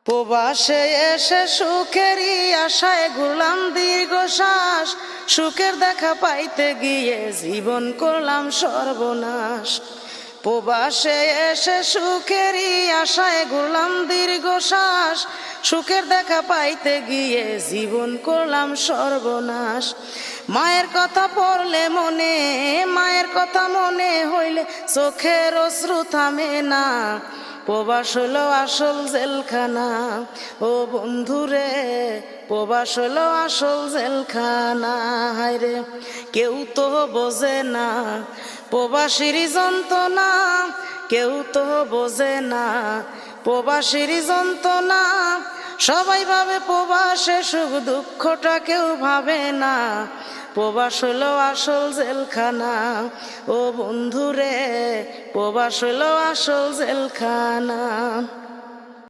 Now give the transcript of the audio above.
প্রবাসে এসে সুখেরই আশায় ঘুরলাম দীর্ঘশ্বাস, সুখের দেখা পাইতে গিয়ে জীবন করলাম সর্বনাশ। প্রবাসে এসে সুখেরই আশায় ঘুরলাম দীর্ঘশ্বাস, সুখের দেখা পাইতে গিয়ে জীবন করলাম সর্বনাশ। মায়ের কথা পড়লে মনে, মায়ের কথা মনে হইলে চোখের অশ্রু থামে না। প্রবাস হলো আসল জেলখানা, ও বন্ধুরে প্রবাস হলো আসল জেলখানা। হায়রে কেউ তো বোঝে না প্রবাসীর যন্ত্রণা, কেউ তো বোঝে না প্রবাসীর যন্ত্রণা। সবাই ভাবে প্রবাসে সুখ, দুঃখটা কেউ ভাবে না। প্রবাস হলো আসল জেলখানা, ও বন্ধুরে প্রবাস হলো আসল জেলখানা।